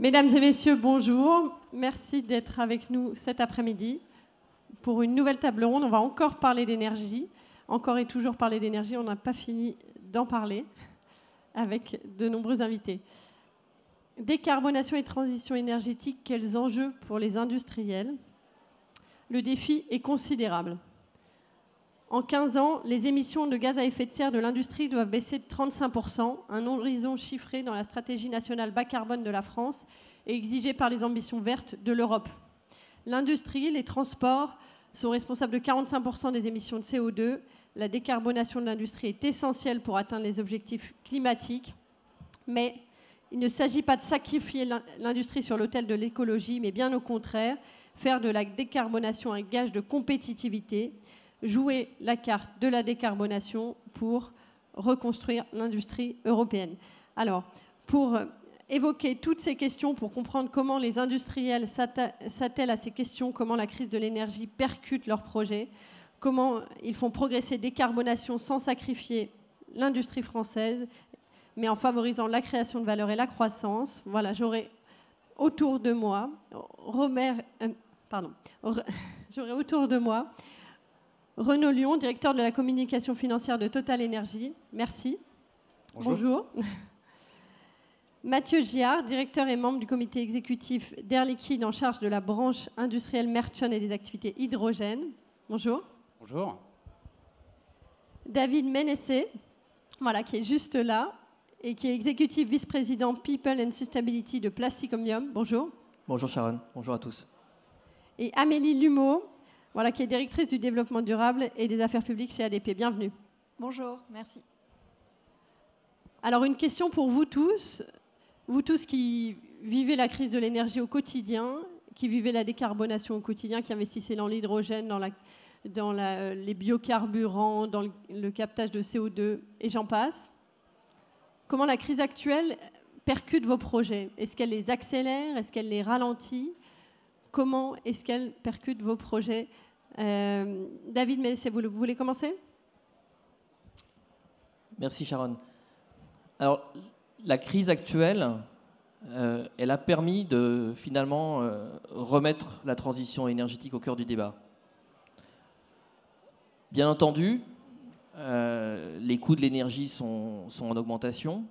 Mesdames et messieurs, bonjour. Merci d'être avec nous cet après-midi pour une nouvelle table ronde. On va encore parler d'énergie, encore et toujours parler d'énergie. On n'a pas fini d'en parler avec de nombreux invités. Décarbonation et transition énergétique, quels enjeux pour les industriels? Le défi est considérable. En 15 ans, les émissions de gaz à effet de serre de l'industrie doivent baisser de 35%, un horizon chiffré dans la stratégie nationale bas carbone de la France et exigé par les ambitions vertes de l'Europe. L'industrie, les transports sont responsables de 45% des émissions de CO2. La décarbonation de l'industrie est essentielle pour atteindre les objectifs climatiques, mais il ne s'agit pas de sacrifier l'industrie sur l'autel de l'écologie, mais bien au contraire, faire de la décarbonation un gage de compétitivité, jouer la carte de la décarbonation pour reconstruire l'industrie européenne. Alors, pour évoquer toutes ces questions, pour comprendre comment les industriels s'attellent à ces questions, comment la crise de l'énergie percute leurs projets, comment ils font progresser décarbonation sans sacrifier l'industrie française, mais en favorisant la création de valeur et la croissance. Voilà, j'aurai autour de moi Renaud Lyon, directeur de la communication financière de Total Énergie. Merci. Bonjour. Mathieu Giard, directeur et membre du comité exécutif d'Air Liquide en charge de la branche industrielle Merchant et des activités hydrogène. Bonjour. Bonjour. David Ménessé, voilà, qui est juste là, et qui est exécutif vice-président People and Sustainability de Plastic Omnium. Bonjour. Bonjour Sharon, bonjour à tous. Et Amélie Lumeau, voilà, qui est directrice du développement durable et des affaires publiques chez ADP. Bienvenue. Bonjour, merci. Alors une question pour vous tous qui vivez la crise de l'énergie au quotidien, qui vivez la décarbonation au quotidien, qui investissez dans l'hydrogène, dans les biocarburants, dans le captage de CO2, et j'en passe. Comment la crise actuelle percute vos projets? Est-ce qu'elle les accélère? Est-ce qu'elle les ralentit? Comment est-ce qu'elle percute vos projets? David Ménessé, vous voulez commencer? Merci Sharon. Alors, la crise actuelle, elle a permis de finalement remettre la transition énergétique au cœur du débat. Bien entendu, les coûts de l'énergie sont en augmentation,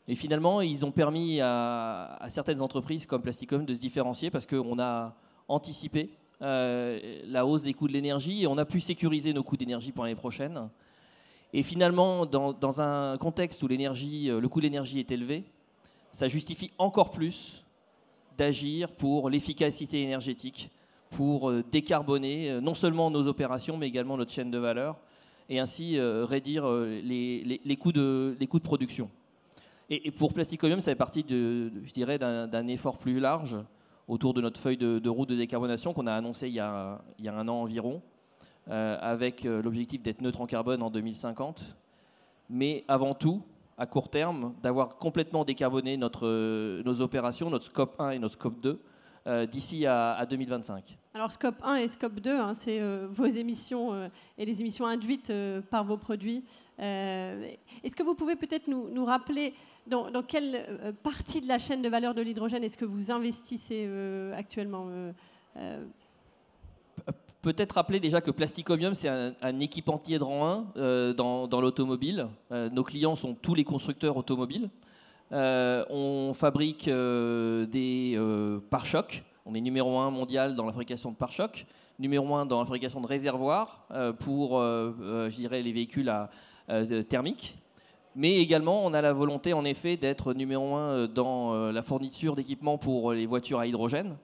mais finalement, ils ont permis à certaines entreprises comme Plasticum de se différencier parce qu'on a anticipé la hausse des coûts de l'énergie et on a pu sécuriser nos coûts d'énergie pour l'année prochaine. Et finalement, dans un contexte où le coût de l'énergie est élevé, ça justifie encore plus d'agir pour l'efficacité énergétique, pour décarboner non seulement nos opérations, mais également notre chaîne de valeur, et ainsi réduire les coûts de production. Et pour Plastic Omnium, ça fait partie, je dirais, d'un effort plus large autour de notre feuille de route de décarbonation qu'on a annoncé il y a un an environ, avec l'objectif d'être neutre en carbone en 2050, mais avant tout, à court terme, d'avoir complètement décarboné nos opérations, notre scope 1 et notre scope 2, d'ici à 2025. Alors scope 1 et scope 2, c'est vos émissions et les émissions induites par vos produits. Est-ce que vous pouvez peut-être nous rappeler dans quelle partie de la chaîne de valeur de l'hydrogène est-ce que vous investissez actuellement Peut-être rappeler déjà que Plastic Omnium, c'est un équipementier de rang 1 dans l'automobile. Nos clients sont tous les constructeurs automobiles. On fabrique des pare-chocs. On est numéro 1 mondial dans la fabrication de pare-chocs, numéro 1 dans la fabrication de réservoirs pour, je dirais, les véhicules thermiques. Mais également, on a la volonté, en effet, d'être numéro 1 dans la fourniture d'équipements pour les voitures à hydrogène.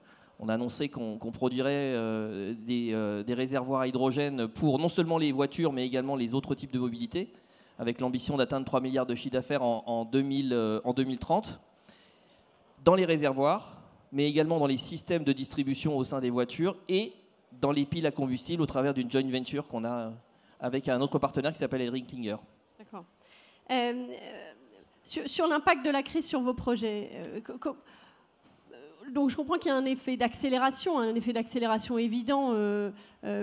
On a annoncé qu'on produirait des réservoirs à hydrogène pour non seulement les voitures, mais également les autres types de mobilité, avec l'ambition d'atteindre 3 milliards de chiffre d'affaires en 2030, dans les réservoirs, mais également dans les systèmes de distribution au sein des voitures et dans les piles à combustible au travers d'une joint venture qu'on a avec un autre partenaire qui s'appelle ElringKlinger. D'accord. Sur l'impact de la crise sur vos projets, donc je comprends qu'il y a un effet d'accélération évident,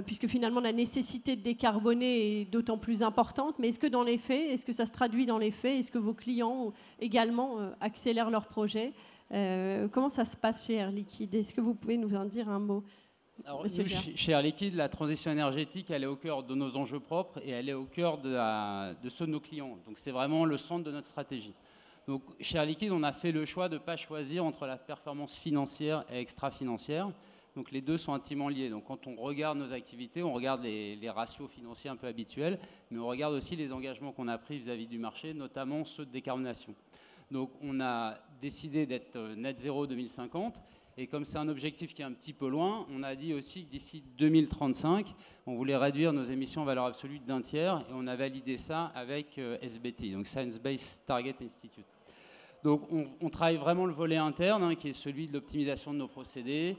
puisque finalement la nécessité de décarboner est d'autant plus importante. Mais est-ce que dans les faits, est-ce que ça se traduit dans les faits? Est-ce que vos clients également accélèrent leurs projets? Comment ça se passe chez Air Liquide? Est-ce que vous pouvez nous en dire un mot? Alors, nous, chez Air Liquide, la transition énergétique, elle est au cœur de nos enjeux propres et elle est au cœur de ceux de nos clients. Donc c'est vraiment le centre de notre stratégie. Donc chez Air Liquide, on a fait le choix de ne pas choisir entre la performance financière et extra-financière. Donc les deux sont intimement liés. Donc quand on regarde nos activités, on regarde les ratios financiers un peu habituels, mais on regarde aussi les engagements qu'on a pris vis-à-vis du marché, notamment ceux de décarbonation. Donc on a décidé d'être net zéro 2050. Et comme c'est un objectif qui est un petit peu loin, on a dit aussi que d'ici 2035, on voulait réduire nos émissions en valeur absolue d'un tiers. Et on a validé ça avec SBT, donc Science Based Target Institute. Donc on travaille vraiment le volet interne, qui est celui de l'optimisation de nos procédés,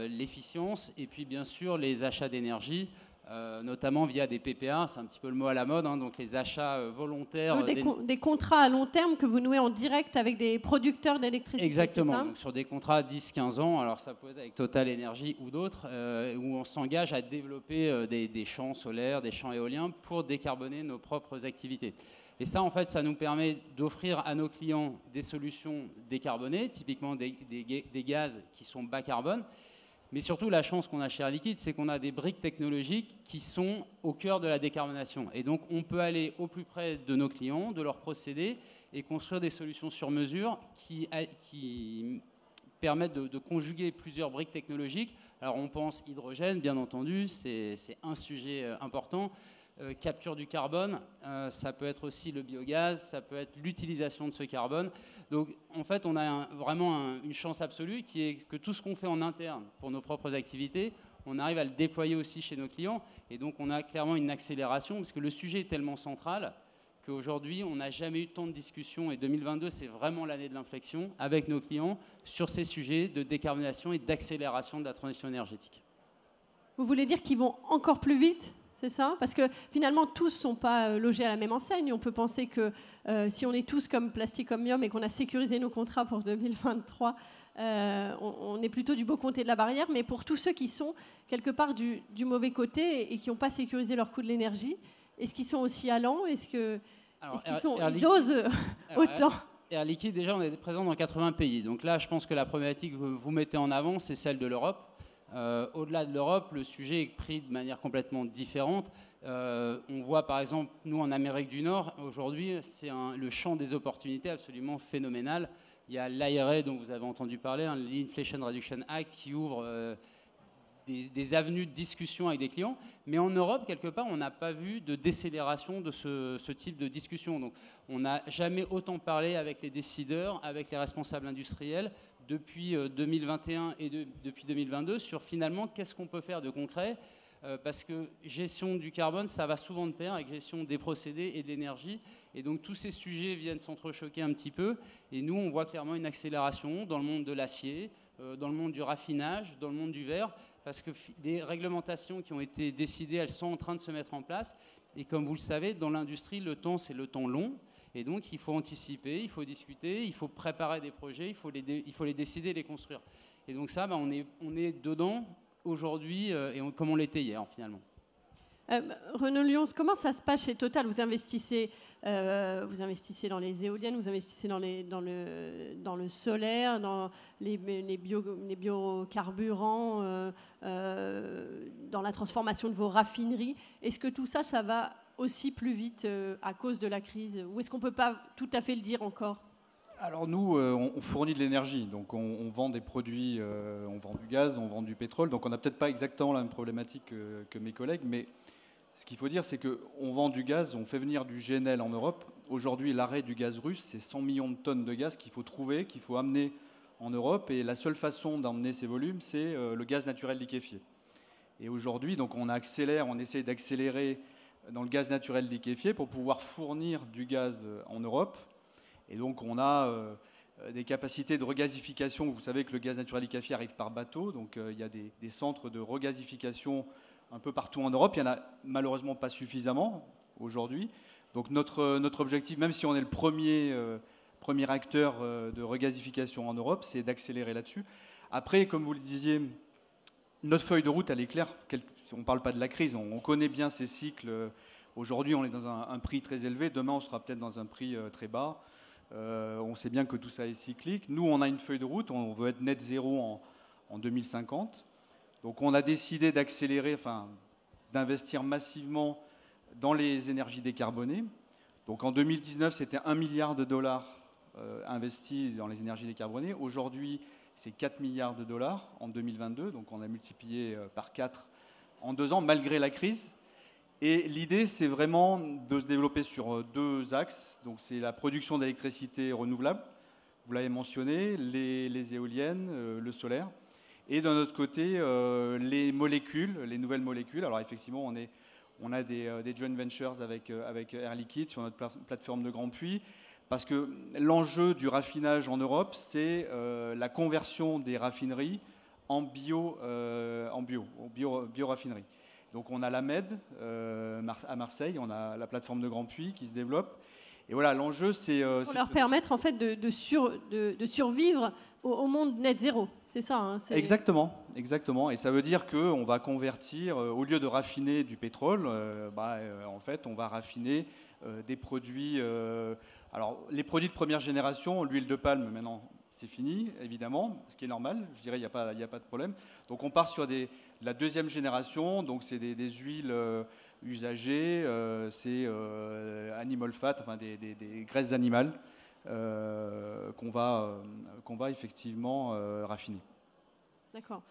l'efficience, et puis bien sûr les achats d'énergie, notamment via des PPA, c'est un petit peu le mot à la mode, donc les achats volontaires. Des contrats à long terme que vous nouez en direct avec des producteurs d'électricité. Exactement, donc sur des contrats 10-15 ans, alors ça peut être avec Total Energy ou d'autres, où on s'engage à développer des champs solaires, des champs éoliens pour décarboner nos propres activités. Et ça, en fait, ça nous permet d'offrir à nos clients des solutions décarbonées, typiquement des gaz qui sont bas carbone. Mais surtout, la chance qu'on a chez Air Liquide, c'est qu'on a des briques technologiques qui sont au cœur de la décarbonation. Et donc, on peut aller au plus près de nos clients, de leurs procédés, et construire des solutions sur mesure qui permettent de conjuguer plusieurs briques technologiques. Alors, on pense hydrogène, bien entendu, c'est un sujet important. Capture du carbone, ça peut être aussi le biogaz, ça peut être l'utilisation de ce carbone. Donc en fait, on a vraiment une chance absolue qui est que tout ce qu'on fait en interne pour nos propres activités, on arrive à le déployer aussi chez nos clients. Et donc on a clairement une accélération parce que le sujet est tellement central qu'aujourd'hui, on n'a jamais eu tant de discussions. Et 2022, c'est vraiment l'année de l'inflexion avec nos clients sur ces sujets de décarbonation et d'accélération de la transition énergétique. Vous voulez dire qu'ils vont encore plus vite ? C'est ça? Parce que finalement, tous ne sont pas logés à la même enseigne. On peut penser que si on est tous comme Plastic Omnium et qu'on a sécurisé nos contrats pour 2023, on est plutôt du beau côté de la barrière. Mais pour tous ceux qui sont quelque part du mauvais côté et qui n'ont pas sécurisé leur coût de l'énergie, est-ce qu'ils sont aussi allants? Ils osent autant? Air Liquide, déjà, on est présent dans 80 pays. Donc là, je pense que la problématique que vous mettez en avant, c'est celle de l'Europe. Au-delà de l'Europe, le sujet est pris de manière complètement différente. On voit par exemple, nous en Amérique du Nord, aujourd'hui, c'est le champ des opportunités absolument phénoménal. Il y a l'IRA dont vous avez entendu parler, l'Inflation Reduction Act, qui ouvre des avenues de discussion avec des clients. Mais en Europe, quelque part, on n'a pas vu de décélération de ce type de discussion. Donc, on n'a jamais autant parlé avec les décideurs, avec les responsables industriels, depuis 2021 et depuis 2022 sur finalement qu'est-ce qu'on peut faire de concret parce que gestion du carbone, ça va souvent de pair avec gestion des procédés et de l'énergie. Et donc tous ces sujets viennent s'entrechoquer un petit peu. Et nous, on voit clairement une accélération dans le monde de l'acier, dans le monde du raffinage, dans le monde du verre, parce que des réglementations qui ont été décidées, elles sont en train de se mettre en place. Et comme vous le savez, dans l'industrie, le temps, c'est le temps long. Et donc, il faut anticiper, il faut discuter, il faut préparer des projets, il faut les décider, les construire. Et donc ça, on est dedans aujourd'hui, comme on l'était hier, finalement. Renaud Lyons, comment ça se passe chez Total? Vous investissez dans les éoliennes, vous investissez dans le solaire, dans les biocarburants, dans la transformation de vos raffineries. Est-ce que tout ça, ça va aussi plus vite à cause de la crise? Ou est-ce qu'on ne peut pas tout à fait le dire encore? Alors nous, on fournit de l'énergie, donc on vend des produits, on vend du gaz, on vend du pétrole, donc on n'a peut-être pas exactement la même problématique que mes collègues, mais ce qu'il faut dire, c'est qu'on vend du gaz, on fait venir du GNL en Europe. Aujourd'hui, l'arrêt du gaz russe, c'est 100 millions de tonnes de gaz qu'il faut trouver, qu'il faut amener en Europe, et la seule façon d'emmener ces volumes, c'est le gaz naturel liquéfié. Et aujourd'hui, donc on essaie d'accélérer dans le gaz naturel liquéfié pour pouvoir fournir du gaz en Europe. Et donc on a des capacités de regasification. Vous savez que le gaz naturel liquéfié arrive par bateau, donc il y a des centres de regasification un peu partout en Europe. Il n'y en a malheureusement pas suffisamment aujourd'hui. Donc notre objectif, même si on est le premier acteur de regasification en Europe, c'est d'accélérer là-dessus. Après, comme vous le disiez, notre feuille de route, elle est claire. On ne parle pas de la crise, on connaît bien ces cycles. Aujourd'hui, on est dans un prix très élevé. Demain, on sera peut-être dans un prix très bas. On sait bien que tout ça est cyclique. Nous, on a une feuille de route, on veut être net zéro en 2050. Donc on a décidé d'accélérer, d'investir massivement dans les énergies décarbonées. Donc en 2019, c'était 1 milliard de dollars investis dans les énergies décarbonées. Aujourd'hui, c'est 4 milliards de dollars en 2022. Donc on a multiplié par 4 en 2 ans, malgré la crise. Et l'idée, c'est vraiment de se développer sur 2 axes. Donc c'est la production d'électricité renouvelable, vous l'avez mentionné, les éoliennes, le solaire. Et d'un autre côté, les molécules, les nouvelles molécules. Alors effectivement, on a des joint ventures avec Air Liquide sur notre plateforme de Grand Puy, parce que l'enjeu du raffinage en Europe, c'est la conversion des raffineries en bioraffinerie. Donc on a la MED à Marseille, on a la plateforme de Grand Puy qui se développe. Et voilà, l'enjeu, c'est... Pour leur permettre, en fait, de survivre au monde net zéro. C'est ça, hein, Exactement. Et ça veut dire qu'on va convertir, au lieu de raffiner du pétrole, en fait, on va raffiner des produits... alors, les produits de première génération, l'huile de palme, maintenant, c'est fini, évidemment, ce qui est normal. Je dirais, il n'y a pas de problème. Donc, on part sur la deuxième génération. Donc, c'est des huiles... usagées, c'est animal fat, des graisses animales qu'on va effectivement raffiner. D'accord.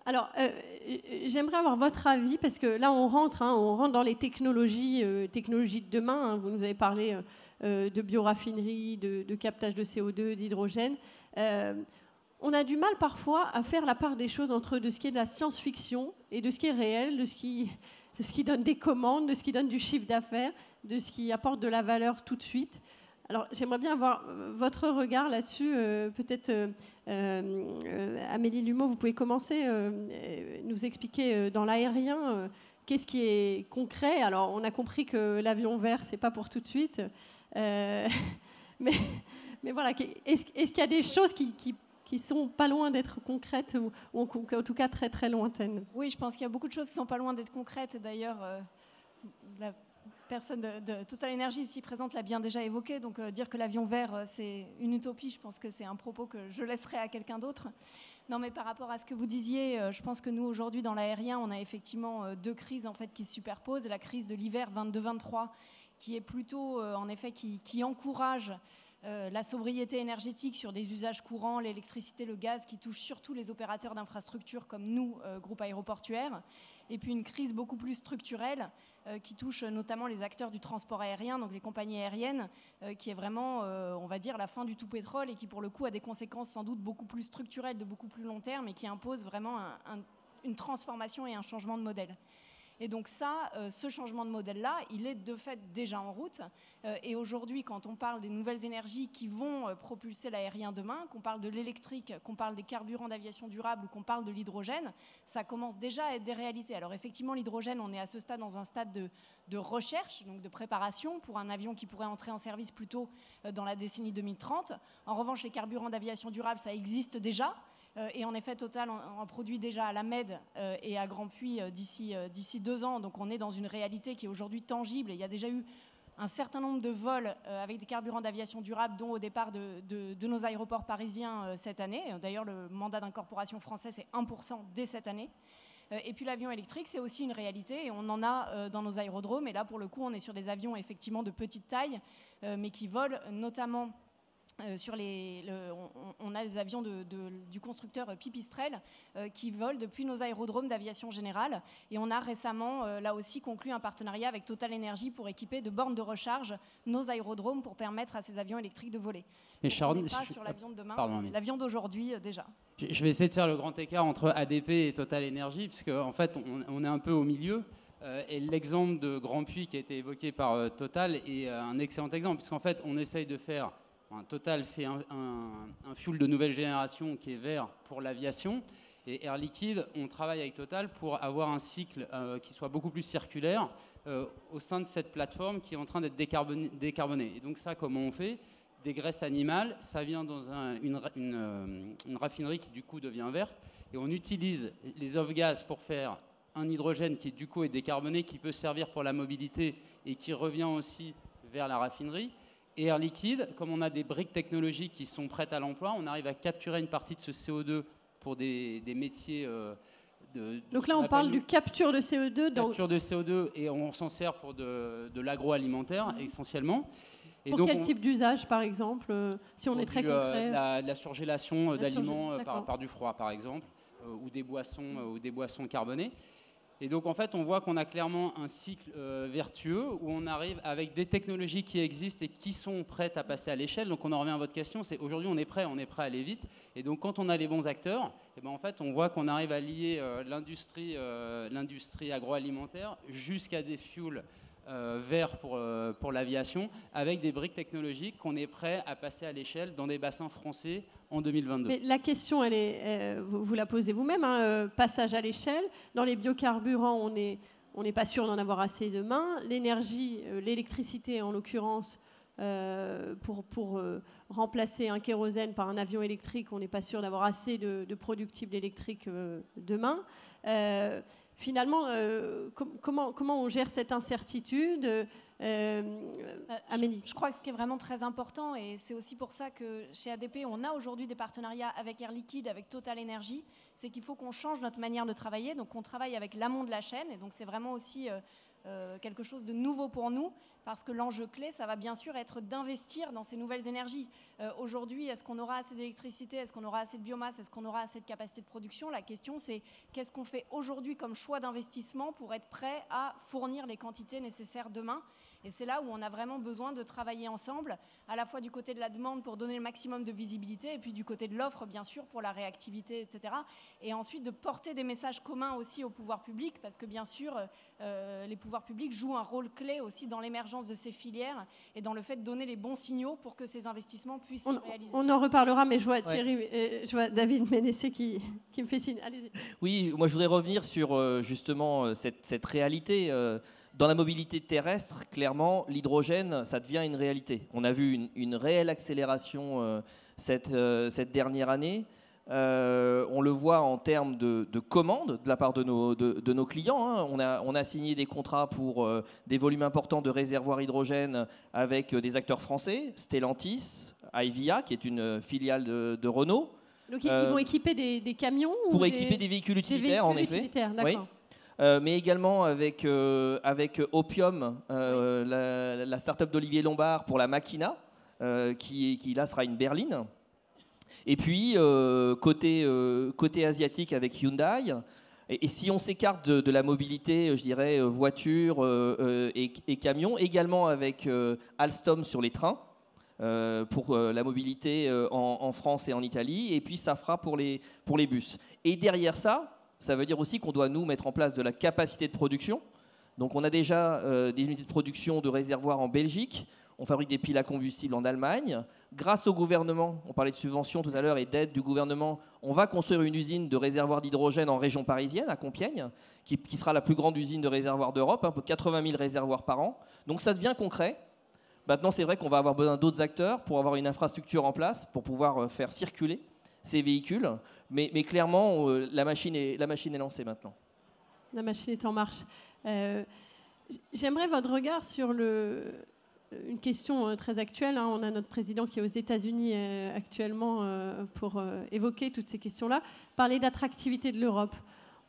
Alors, j'aimerais avoir votre avis, parce que là, on rentre dans les technologies de demain. Hein. Vous nous avez parlé de bioraffinerie, de captage de CO2, d'hydrogène. On a du mal parfois à faire la part des choses entre de ce qui est de la science-fiction et de ce qui est réel, de ce qui donne des commandes, de ce qui donne du chiffre d'affaires, de ce qui apporte de la valeur tout de suite. Alors, j'aimerais bien avoir votre regard là-dessus. Peut-être, Amélie Lumeau, vous pouvez commencer, nous expliquer dans l'aérien qu'est-ce qui est concret. Alors, on a compris que l'avion vert, c'est pas pour tout de suite. Mais voilà, est-ce qu'il y a des choses qui sont pas loin d'être concrètes ou en tout cas très très lointaines? Oui, je pense qu'il y a beaucoup de choses qui sont pas loin d'être concrètes. D'ailleurs, la personne de Total Energy ici présente l'a bien déjà évoqué. Donc dire que l'avion vert, c'est une utopie, je pense que c'est un propos que je laisserai à quelqu'un d'autre. Non, mais par rapport à ce que vous disiez, je pense que nous, aujourd'hui, dans l'aérien, on a effectivement 2 crises en fait, qui se superposent. La crise de l'hiver 22-23, qui est plutôt, en effet, qui encourage la sobriété énergétique sur des usages courants, l'électricité, le gaz, qui touche surtout les opérateurs d'infrastructures comme nous, groupe aéroportuaire. Et puis une crise beaucoup plus structurelle qui touche notamment les acteurs du transport aérien, donc les compagnies aériennes, qui est vraiment, on va dire, la fin du tout pétrole et qui pour le coup a des conséquences sans doute beaucoup plus structurelles, de beaucoup plus long terme et qui impose vraiment une transformation et un changement de modèle. Et donc ça, ce changement de modèle-là, il est de fait déjà en route. Et aujourd'hui, quand on parle des nouvelles énergies qui vont propulser l'aérien demain, qu'on parle de l'électrique, qu'on parle des carburants d'aviation durable ou qu'on parle de l'hydrogène, ça commence déjà à être des réalités. Alors effectivement, l'hydrogène, on est à ce stade dans un stade de recherche, donc de préparation pour un avion qui pourrait entrer en service plutôt dans la décennie 2030. En revanche, les carburants d'aviation durable, ça existe déjà. Et en effet, Total en produit déjà à la MED et à Grand Puy d'ici 2 ans. Donc on est dans une réalité qui est aujourd'hui tangible. Et il y a déjà eu un certain nombre de vols avec des carburants d'aviation durable, dont au départ de nos aéroports parisiens cette année. D'ailleurs, le mandat d'incorporation français, c'est 1% dès cette année. Et puis l'avion électrique, c'est aussi une réalité. Et on en a dans nos aérodromes. Et là, pour le coup, on est sur des avions effectivement de petite taille, mais qui volent notamment... on a des avions du constructeur Pipistrel qui volent depuis nos aérodromes d'aviation générale et on a récemment là aussi conclu un partenariat avec Total Energy pour équiper de bornes de recharge nos aérodromes pour permettre à ces avions électriques de voler. Mais Sharon, on n'est pas sur l'avion de demain, l'avion d'aujourd'hui déjà. Je vais essayer de faire le grand écart entre ADP et Total Energy puisque en fait on est un peu au milieu. Et l'exemple de Grand Puy qui a été évoqué par Total est un excellent exemple puisqu'en fait on essaye de faire... Total fait un fuel de nouvelle génération qui est vert pour l'aviation. Et Air Liquide, on travaille avec Total pour avoir un cycle qui soit beaucoup plus circulaire au sein de cette plateforme qui est en train d'être décarbonée. Et donc ça, comment on fait? Des graisses animales, ça vient dans une raffinerie qui du coup devient verte. Et on utilise les off-gaz pour faire un hydrogène qui du coup est décarboné, qui peut servir pour la mobilité et qui revient aussi vers la raffinerie. Et Air Liquide, comme on a des briques technologiques qui sont prêtes à l'emploi, on arrive à capturer une partie de ce CO2 pour des métiers donc là, on parle du capture de CO2. Capture de CO2, et on s'en sert pour de l'agroalimentaire essentiellement. Et pour donc quel type d'usage, par exemple, si on est très concret la surgélation d'aliments par du froid, par exemple, ou des boissons carbonées. Et donc, en fait, on voit qu'on a clairement un cycle vertueux où on arrive avec des technologies qui existent et qui sont prêtes à passer à l'échelle. Donc, on en revient à votre question, c'est aujourd'hui, on est prêt à aller vite. Et donc, quand on a les bons acteurs, et ben, en fait, on voit qu'on arrive à lier l'industrie agroalimentaire jusqu'à des fuels verts pour l'aviation, avec des briques technologiques qu'on est prêt à passer à l'échelle dans des bassins français en 2022. Mais la question, elle est, vous la posez vous-même, hein, passage à l'échelle. Dans les biocarburants, on n'est pas sûr d'en avoir assez demain. L'énergie, l'électricité en l'occurrence, pour remplacer un kérosène par un avion électrique, on n'est pas sûr d'avoir assez de productibles électriques demain. Finalement, comment on gère cette incertitude Amélie? Je crois que ce qui est vraiment très important, et c'est aussi pour ça que chez ADP, on a aujourd'hui des partenariats avec Air Liquide, avec Total Energy, c'est qu'il faut qu'on change notre manière de travailler, donc on travaille avec l'amont de la chaîne, et donc c'est vraiment aussi quelque chose de nouveau pour nous, parce que l'enjeu clé, ça va bien sûr être d'investir dans ces nouvelles énergies. Aujourd'hui, est-ce qu'on aura assez d'électricité? Est-ce qu'on aura assez de biomasse? Est-ce qu'on aura assez de capacité de production? La question, c'est qu'est-ce qu'on fait aujourd'hui comme choix d'investissement pour être prêt à fournir les quantités nécessaires demain? Et c'est là où on a vraiment besoin de travailler ensemble, à la fois du côté de la demande pour donner le maximum de visibilité, et puis du côté de l'offre, bien sûr, pour la réactivité, etc. Et ensuite de porter des messages communs aussi aux pouvoirs publics, parce que bien sûr, les pouvoirs publics jouent un rôle clé aussi dans l'émergence de ces filières et dans le fait de donner les bons signaux pour que ces investissements puissent se réaliser. On en reparlera, mais je vois Thierry, je vois David Ménessé qui me fait signe. Allez-y. Oui, moi je voudrais revenir sur justement cette réalité. Dans la mobilité terrestre, clairement, l'hydrogène, ça devient une réalité. On a vu une réelle accélération cette dernière année. On le voit en termes de commandes de la part de nos clients. Hein. On a signé des contrats pour des volumes importants de réservoirs hydrogène avec des acteurs français, Stellantis, Hyvia, qui est une filiale de Renault. Donc ils vont équiper des camions pour équiper des véhicules utilitaires, en effet. D'accord. Oui. Mais également avec Opium, la start-up d'Olivier Lombard pour la Machina, qui là sera une berline. Et puis côté asiatique avec Hyundai. Et si on s'écarte de la mobilité, je dirais voiture et camion, également avec Alstom sur les trains. Pour la mobilité en France et en Italie, et puis Safra pour les bus. Et derrière ça veut dire aussi qu'on doit nous mettre en place de la capacité de production. Donc on a déjà des unités de production de réservoirs en Belgique, on fabrique des piles à combustible en Allemagne. Grâce au gouvernement, on parlait de subventions tout à l'heure et d'aide du gouvernement, on va construire une usine de réservoirs d'hydrogène en région parisienne, à Compiègne, qui sera la plus grande usine de réservoirs d'Europe, un peu 80 000 réservoirs par an. Donc ça devient concret. Maintenant, c'est vrai qu'on va avoir besoin d'autres acteurs pour avoir une infrastructure en place, pour pouvoir faire circuler ces véhicules. Mais clairement, la machine est lancée maintenant. La machine est en marche. J'aimerais votre regard sur une question très actuelle. Hein. On a notre président qui est aux États-Unis actuellement pour évoquer toutes ces questions-là. Parler d'attractivité de l'Europe.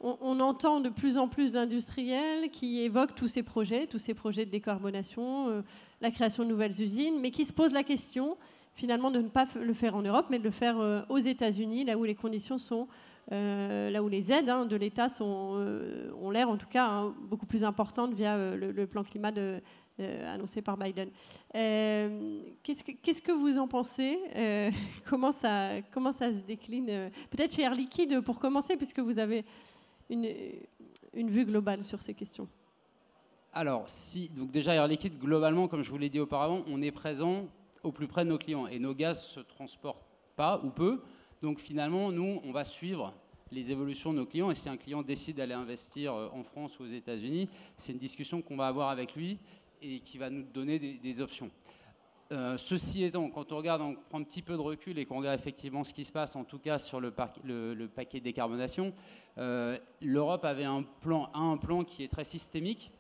On entend de plus en plus d'industriels qui évoquent tous ces projets de décarbonation, la création de nouvelles usines, mais qui se posent la question finalement de ne pas le faire en Europe, mais de le faire aux États-Unis, là où les conditions sont, là où les aides de l'État ont l'air en tout cas beaucoup plus importantes via le plan climat annoncé par Biden. Qu'est-ce que vous en pensez? Comment ça se décline? Peut-être chez Air Liquide pour commencer, puisque vous avez une vue globale sur ces questions. Alors, donc déjà Air Liquide, globalement, comme je vous l'ai dit auparavant, on est présent au plus près de nos clients et nos gaz se transportent pas ou peu. Donc finalement, nous, on va suivre les évolutions de nos clients, et si un client décide d'aller investir en France ou aux États-Unis, c'est une discussion qu'on va avoir avec lui et qui va nous donner des options. Ceci étant, quand on regarde, on prend un petit peu de recul et qu'on regarde effectivement ce qui se passe, en tout cas sur le paquet de décarbonation, l'Europe avait un plan qui est très systémique,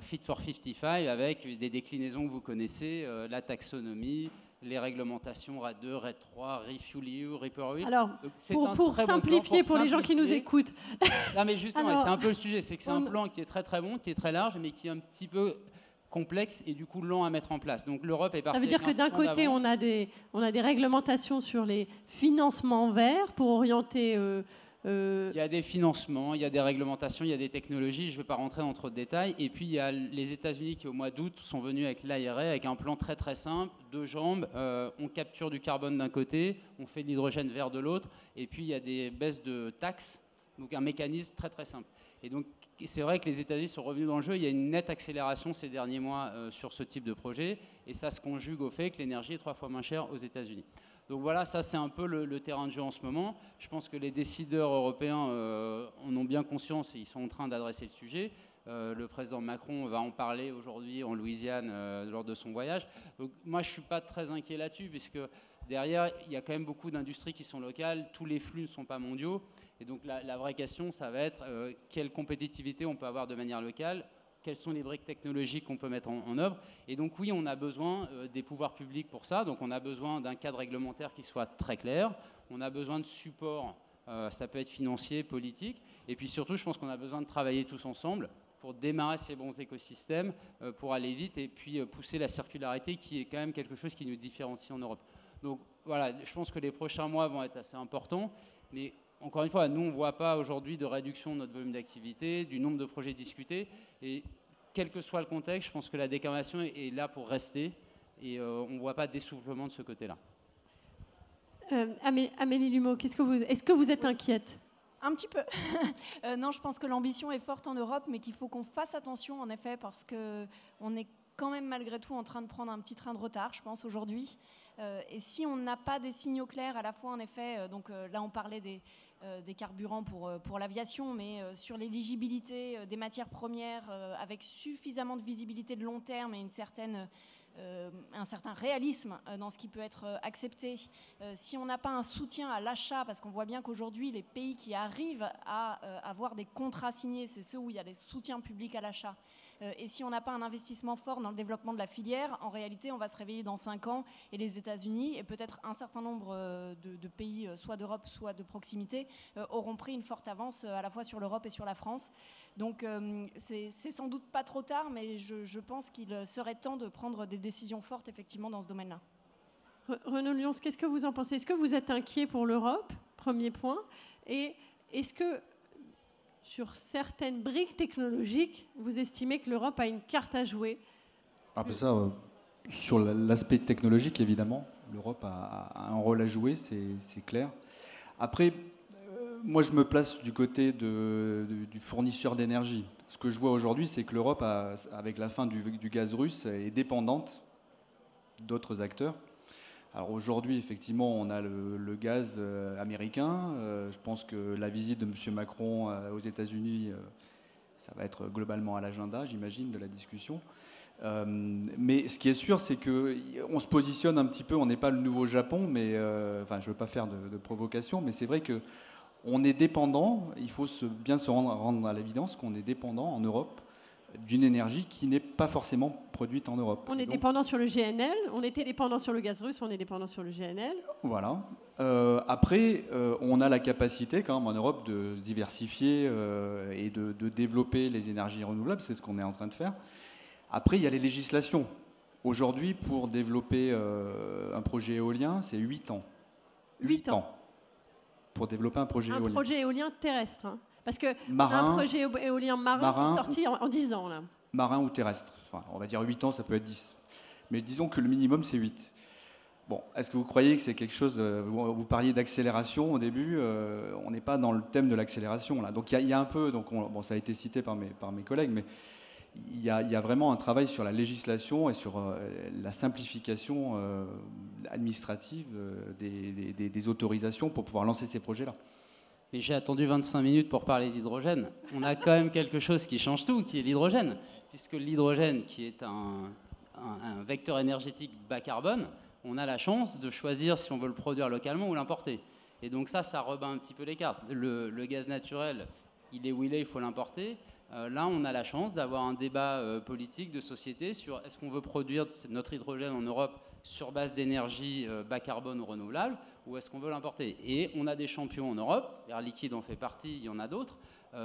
Fit for 55 avec des déclinaisons que vous connaissez, la taxonomie, les réglementations RED 2, RED 3, Refuel, REPowerEU. Alors, pour simplifier pour les gens qui nous écoutent. Non, mais justement, Alors, c'est un peu le sujet, c'est que c'est un plan qui est très très bon, qui est très large, mais qui est un petit peu complexe et du coup lent à mettre en place. Donc l'Europe est partie. Ça veut dire que d'un côté, on a des réglementations sur les financements verts pour orienter. Il y a des financements, il y a des réglementations, il y a des technologies. Je ne vais pas rentrer dans trop de détails. Et puis il y a les États-Unis qui au mois d'août sont venus avec l'IRA avec un plan très très simple, 2 jambes. On capture du carbone d'un côté, on fait de l'hydrogène vert de l'autre, et puis il y a des baisses de taxes. Donc un mécanisme très très simple. Et donc c'est vrai que les États-Unis sont revenus dans le jeu. Il y a une nette accélération ces derniers mois sur ce type de projet. Et ça se conjugue au fait que l'énergie est 3 fois moins chère aux États-Unis. Donc voilà, ça c'est un peu le terrain de jeu en ce moment. Je pense que les décideurs européens en ont bien conscience et ils sont en train d'adresser le sujet. Le président Macron va en parler aujourd'hui en Louisiane lors de son voyage. Donc moi je ne suis pas très inquiet là-dessus puisque derrière il y a quand même beaucoup d'industries qui sont locales. Tous les flux ne sont pas mondiaux. Et donc la vraie question, ça va être quelle compétitivité on peut avoir de manière locale, quelles sont les briques technologiques qu'on peut mettre en œuvre. Et donc oui, on a besoin des pouvoirs publics pour ça. Donc on a besoin d'un cadre réglementaire qui soit très clair. On a besoin de support, ça peut être financier, politique. Et puis surtout, je pense qu'on a besoin de travailler tous ensemble pour démarrer ces bons écosystèmes, pour aller vite et puis pousser la circularité qui est quand même quelque chose qui nous différencie en Europe. Donc voilà, je pense que les prochains mois vont être assez importants. Mais encore une fois, nous, on ne voit pas aujourd'hui de réduction de notre volume d'activité, du nombre de projets discutés. Et quel que soit le contexte, je pense que la décarbonation est là pour rester. Et on ne voit pas d'essoufflement de ce côté-là. Amélie Lumeau, est-ce que vous êtes inquiète ? Un petit peu. Non, je pense que l'ambition est forte en Europe, mais qu'il faut qu'on fasse attention, en effet, parce qu'on est quand même malgré tout en train de prendre un petit train de retard, je pense, aujourd'hui. Et si on n'a pas des signaux clairs, à la fois, en effet, donc là, on parlait des carburants pour l'aviation, mais sur l'éligibilité des matières premières, avec suffisamment de visibilité de long terme et un certain réalisme dans ce qui peut être accepté. Si on n'a pas un soutien à l'achat, parce qu'on voit bien qu'aujourd'hui, les pays qui arrivent à avoir des contrats signés, c'est ceux où il y a des soutiens publics à l'achat. Et si on n'a pas un investissement fort dans le développement de la filière, en réalité, on va se réveiller dans 5 ans et les États-Unis et peut-être un certain nombre de pays, soit d'Europe, soit de proximité, auront pris une forte avance à la fois sur l'Europe et sur la France. Donc c'est sans doute pas trop tard, mais je pense qu'il serait temps de prendre des décisions fortes effectivement dans ce domaine-là. Renaud Lyons, qu'est-ce que vous en pensez ? Est-ce que vous êtes inquiet pour l'Europe ? Premier point. Et est-ce que sur certaines briques technologiques, vous estimez que l'Europe a une carte à jouer ? Sur l'aspect technologique, évidemment, l'Europe a un rôle à jouer, c'est clair. Après, moi, je me place du côté du fournisseur d'énergie. Ce que je vois aujourd'hui, c'est que l'Europe, avec la fin du gaz russe, est dépendante d'autres acteurs. Alors aujourd'hui, effectivement, on a le gaz américain. Je pense que la visite de M. Macron aux États-Unis, ça va être globalement à l'agenda, j'imagine, de la discussion. Mais ce qui est sûr, c'est qu'on se positionne un petit peu, on n'est pas le nouveau Japon, mais je ne veux pas faire de provocation, mais c'est vrai qu'on est dépendant, il faut bien se rendre à l'évidence qu'on est dépendant en Europe d'une énergie qui n'est pas forcément produite en Europe. On est dépendant sur le GNL, on était dépendant sur le gaz russe, on est dépendant sur le GNL. Voilà. Après, on a la capacité quand même en Europe de diversifier et de développer les énergies renouvelables, c'est ce qu'on est en train de faire. Après, il y a les législations. Aujourd'hui, pour développer un projet éolien, c'est 8 ans. 8 ans. Pour développer un projet éolien. Un projet éolien terrestre, hein. Parce qu'on a un projet éolien marin qui est sorti en 10 ans. Là. Marin ou terrestre. Enfin, on va dire 8 ans, ça peut être 10. Mais disons que le minimum, c'est 8. Bon, est-ce que vous croyez que c'est quelque chose... Vous parliez d'accélération au début, on n'est pas dans le thème de l'accélération. Là. Donc il y a un peu... ça a été cité par mes collègues, mais il y a vraiment un travail sur la législation et sur la simplification administrative des autorisations pour pouvoir lancer ces projets-là. Et j'ai attendu 25 minutes pour parler d'hydrogène. On a quand même quelque chose qui change tout, qui est l'hydrogène. Puisque l'hydrogène, qui est un vecteur énergétique bas carbone, on a la chance de choisir si on veut le produire localement ou l'importer. Et donc ça rebat un petit peu les cartes. Le gaz naturel, il est où il faut l'importer. Là, on a la chance d'avoir un débat politique de société sur est-ce qu'on veut produire notre hydrogène en Europe sur base d'énergie bas carbone ou renouvelable, ou est-ce qu'on veut l'importer. Et on a des champions en Europe, Air Liquide en fait partie, il y en a d'autres,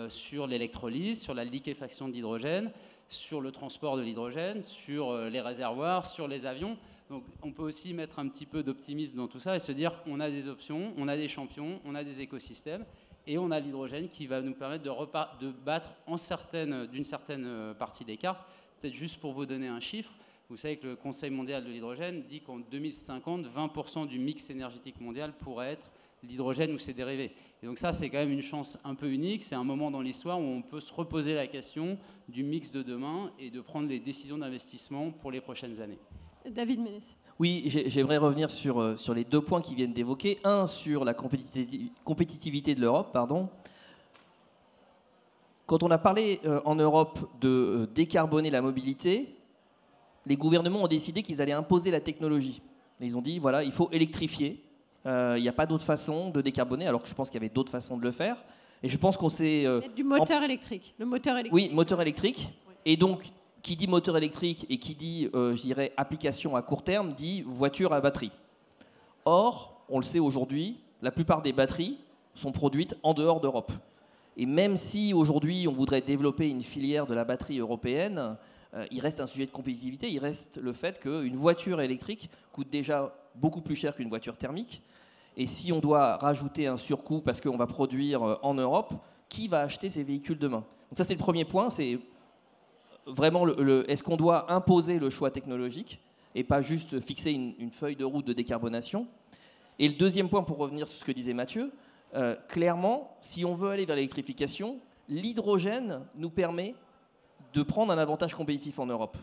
sur l'électrolyse, sur la liquéfaction de l'hydrogène, sur le transport de l'hydrogène, sur les réservoirs, sur les avions. Donc on peut aussi mettre un petit peu d'optimisme dans tout ça et se dire qu'on a des options, on a des champions, on a des écosystèmes, et on a l'hydrogène qui va nous permettre de battre d'une certaine partie des cartes. Peut-être juste pour vous donner un chiffre, vous savez que le Conseil mondial de l'hydrogène dit qu'en 2050, 20% du mix énergétique mondial pourrait être l'hydrogène ou ses dérivés. Et donc ça, c'est quand même une chance un peu unique. C'est un moment dans l'histoire où on peut se reposer la question du mix de demain et de prendre les décisions d'investissement pour les prochaines années. David Ménès. Oui, j'aimerais revenir sur les 2 points qui viennent d'évoquer. Un, sur la compétitivité de l'Europe, pardon. Quand on a parlé en Europe de décarboner la mobilité, les gouvernements ont décidé qu'ils allaient imposer la technologie. Et ils ont dit, voilà, il faut électrifier. Il n'y a pas d'autre façon de décarboner, alors que je pense qu'il y avait d'autres façons de le faire. Et je pense qu'on s'est... du moteur électrique. Le moteur électrique. Oui, moteur électrique. Oui. Et donc, qui dit moteur électrique et qui dit, je dirais, application à court terme, dit voiture à batterie. Or, on le sait aujourd'hui, la plupart des batteries sont produites en dehors d'Europe. Et même si aujourd'hui on voudrait développer une filière de la batterie européenne, il reste un sujet de compétitivité, il reste le fait qu'une voiture électrique coûte déjà beaucoup plus cher qu'une voiture thermique. Et si on doit rajouter un surcoût parce qu'on va produire en Europe, qui va acheter ces véhicules demain? Donc ça, c'est le premier point, c'est vraiment est-ce qu'on doit imposer le choix technologique et pas juste fixer une feuille de route de décarbonation? Et le deuxième point, pour revenir sur ce que disait Mathieu, clairement, si on veut aller vers l'électrification, l'hydrogène nous permet de prendre un avantage compétitif en Europe.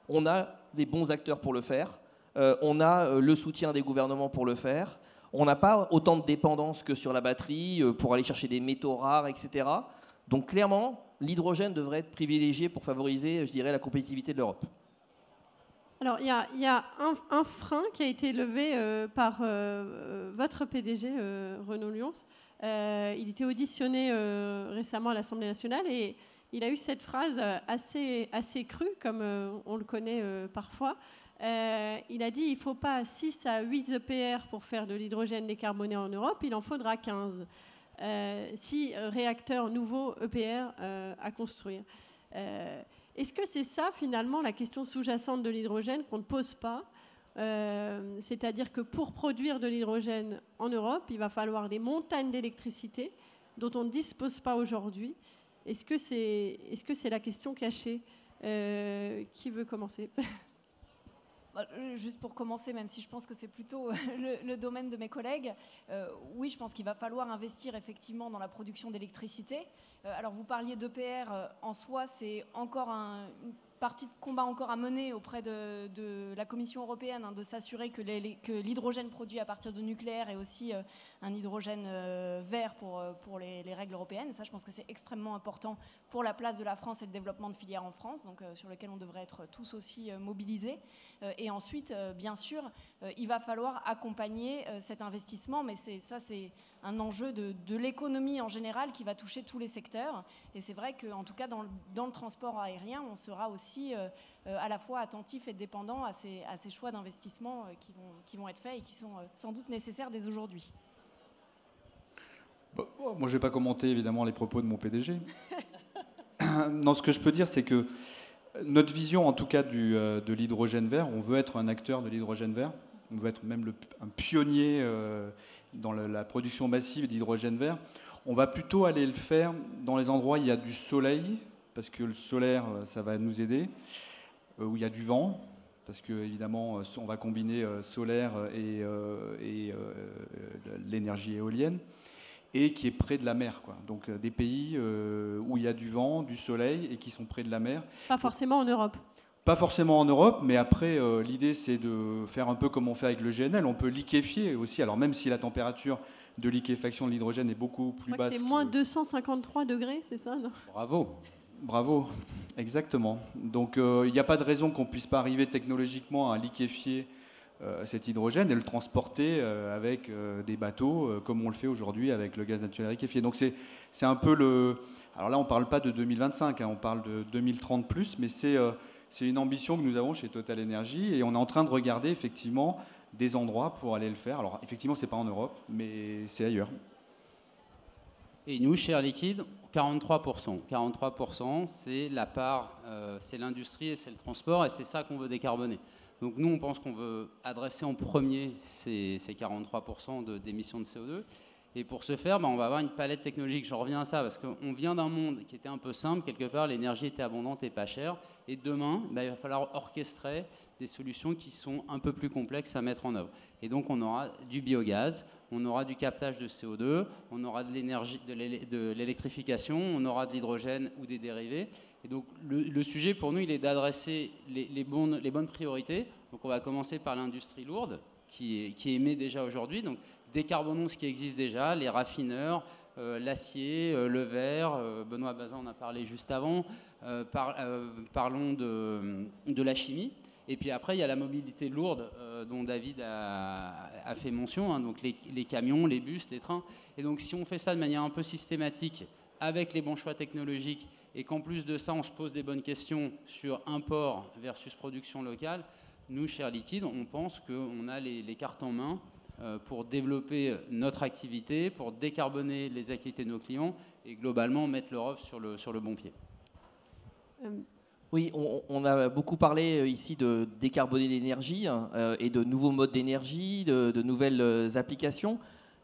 On a les bons acteurs pour le faire, on a le soutien des gouvernements pour le faire, on n'a pas autant de dépendance que sur la batterie pour aller chercher des métaux rares, etc. Donc clairement, l'hydrogène devrait être privilégié pour favoriser, je dirais, la compétitivité de l'Europe. Alors, il y a un frein qui a été levé par votre PDG, Renaud Lions. Il était auditionné récemment à l'Assemblée nationale et il a eu cette phrase assez crue, comme on le connaît parfois. Il a dit il ne faut pas 6 à 8 EPR pour faire de l'hydrogène décarboné en Europe, il en faudra 15. 6 réacteurs nouveaux EPR à construire. Est-ce que c'est ça, finalement, la question sous-jacente de l'hydrogène qu'on ne pose pas? C'est-à-dire que pour produire de l'hydrogène en Europe, il va falloir des montagnes d'électricité dont on ne dispose pas aujourd'hui. Est-ce que c'est la question cachée? Qui veut commencer? Juste pour commencer, même si je pense que c'est plutôt le domaine de mes collègues, oui, je pense qu'il va falloir investir effectivement dans la production d'électricité. Alors vous parliez d'EPR, en soi, c'est encore une partie de combat encore à mener auprès de la Commission européenne, de s'assurer que l'hydrogène produit à partir de nucléaire est aussi un hydrogène vert pour les règles européennes. Et ça, je pense que c'est extrêmement important pour la place de la France et le développement de filières en France, donc sur lequel on devrait être tous aussi mobilisés. Et ensuite, bien sûr, il va falloir accompagner cet investissement, mais c'est un enjeu de l'économie en général qui va toucher tous les secteurs. Et c'est vrai qu'en tout cas, dans le transport aérien, on sera aussi à la fois attentif et dépendant à ces choix d'investissement qui vont être faits et qui sont sans doute nécessaires dès aujourd'hui. Moi, je ne vais pas commenter évidemment les propos de mon PDG. Non, ce que je peux dire, c'est que notre vision, en tout cas, de l'hydrogène vert, on veut être un acteur de l'hydrogène vert, on veut être même un pionnier dans la production massive d'hydrogène vert. On va plutôt aller le faire dans les endroits où il y a du soleil, parce que le solaire, ça va nous aider, où il y a du vent, parce qu'évidemment, on va combiner solaire et l'énergie éolienne, et qui est près de la mer, quoi. Donc des pays où il y a du vent, du soleil, et qui sont près de la mer. Pas forcément en Europe. Pas forcément en Europe, mais après, l'idée, c'est de faire un peu comme on fait avec le GNL. On peut liquéfier aussi, alors même si la température de liquéfaction de l'hydrogène est beaucoup plus basse. C'est moins 253 degrés, c'est ça, non? Bravo, exactement. Donc il n'y a pas de raison qu'on ne puisse pas arriver technologiquement à liquéfier cet hydrogène et le transporter avec des bateaux, comme on le fait aujourd'hui avec le gaz naturel liquéfié. Donc c'est un peu Alors là, on ne parle pas de 2025, on parle de 2030 plus, mais c'est une ambition que nous avons chez Total Energy et on est en train de regarder effectivement des endroits pour aller le faire. Alors effectivement, ce n'est pas en Europe, mais c'est ailleurs. Et nous, chez Air Liquide, 43%. 43%, c'est la part, c'est l'industrie et c'est le transport, et c'est ça qu'on veut décarboner. Donc nous, on pense qu'on veut adresser en premier ces 43% d'émissions de CO2. Et pour ce faire, on va avoir une palette technologique. J'en reviens à ça, parce qu'on vient d'un monde qui était un peu simple. Quelque part, l'énergie était abondante et pas chère. Et demain, il va falloir orchestrer des solutions qui sont un peu plus complexes à mettre en œuvre. Et donc, on aura du biogaz, on aura du captage de CO2, on aura de l'énergie, de l'électrification, on aura de l'hydrogène ou des dérivés. Et donc, le sujet pour nous, il est d'adresser les bonnes priorités. Donc, on va commencer par l'industrie lourde, qui émet déjà aujourd'hui. Donc, décarbonons ce qui existe déjà, les raffineurs, l'acier, le verre. Benoît Bazin en a parlé juste avant. Parlons de la chimie. Et puis après, il y a la mobilité lourde dont David a fait mention, donc les camions, les bus, les trains. Et donc si on fait ça de manière un peu systématique, avec les bons choix technologiques, et qu'en plus de ça, on se pose des bonnes questions sur import versus production locale, nous, chez Air Liquide, on pense qu'on a les cartes en main pour développer notre activité, pour décarboner les activités de nos clients et globalement mettre l'Europe sur le bon pied. Oui, on a beaucoup parlé ici de décarboner l'énergie et de nouveaux modes d'énergie, de nouvelles applications.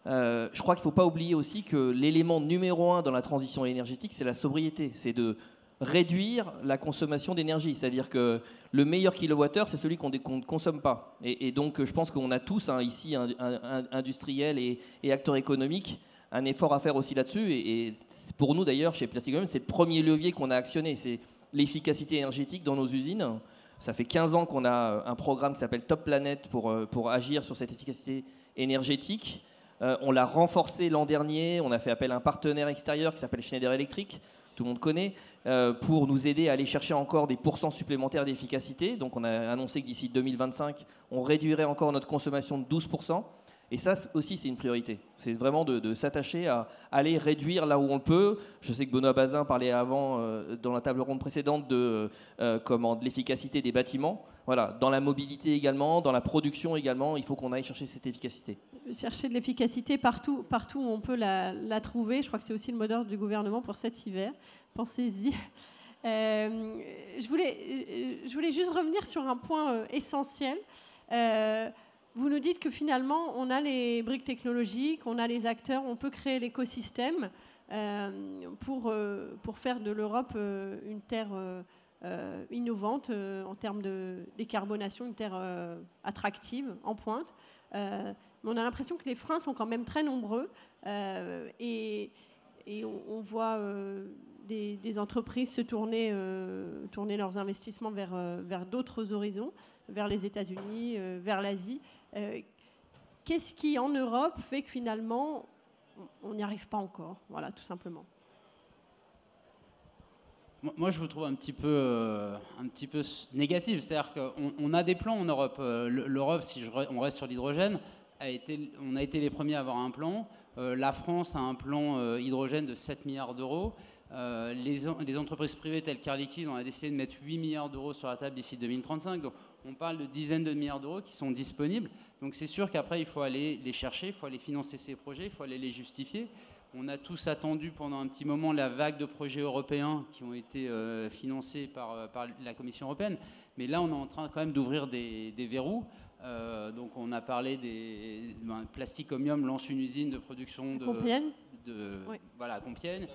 Je crois qu'il ne faut pas oublier aussi que l'élément numéro 1 dans la transition énergétique, c'est la sobriété. C'est de réduire la consommation d'énergie. C'est-à-dire que le meilleur kilowattheure, c'est celui qu'on ne consomme pas. Et donc, je pense qu'on a tous ici, industriels et acteurs économiques, un effort à faire aussi là-dessus. Et pour nous, d'ailleurs, chez Plastic Omnium, c'est le premier levier qu'on a actionné. C'est l'efficacité énergétique dans nos usines. Ça fait 15 ans qu'on a un programme qui s'appelle Top Planet pour agir sur cette efficacité énergétique. On l'a renforcé l'an dernier. On a fait appel à un partenaire extérieur qui s'appelle Schneider Electric, tout le monde connaît, pour nous aider à aller chercher encore des pourcents supplémentaires d'efficacité. Donc on a annoncé que d'ici 2025, on réduirait encore notre consommation de 12%. Et ça aussi, c'est une priorité. C'est vraiment de s'attacher à aller réduire là où on le peut. Je sais que Benoît Bazin parlait avant, dans la table ronde précédente, de l'efficacité des bâtiments. Voilà, dans la mobilité également, dans la production également, il faut qu'on aille chercher cette efficacité. Chercher de l'efficacité partout où on peut la trouver. Je crois que c'est aussi le mot d'ordre du gouvernement pour cet hiver. Pensez-y. Je voulais juste revenir sur un point essentiel. Vous nous dites que finalement, on a les briques technologiques, on a les acteurs, on peut créer l'écosystème pour faire de l'Europe une terre innovante en termes de décarbonation, une terre attractive, en pointe. Mais on a l'impression que les freins sont quand même très nombreux et on voit des entreprises se tourner leurs investissements vers d'autres horizons, vers les États-Unis, vers l'Asie. Qu'est-ce qui, en Europe, fait que finalement, on n'y arrive pas encore? Voilà, tout simplement. Moi, je vous trouve un petit peu négatif. C'est-à-dire qu'on a des plans en Europe. L'Europe, on reste sur l'hydrogène, on a été les premiers à avoir un plan. La France a un plan hydrogène de 7 milliards d'euros. Les entreprises privées telles qu'Air Liquide, on a décidé de mettre 8 milliards d'euros sur la table d'ici 2035. Donc, on parle de dizaines de milliards d'euros qui sont disponibles. Donc, c'est sûr qu'après, il faut aller les chercher, il faut aller financer ces projets, il faut aller les justifier. On a tous attendu pendant un petit moment la vague de projets européens qui ont été financés par la Commission européenne. Mais là, on est en train quand même d'ouvrir des verrous. Donc, on a parlé Plastic Omnium lance une usine de production Compiègne. Oui. Voilà, Compiègne.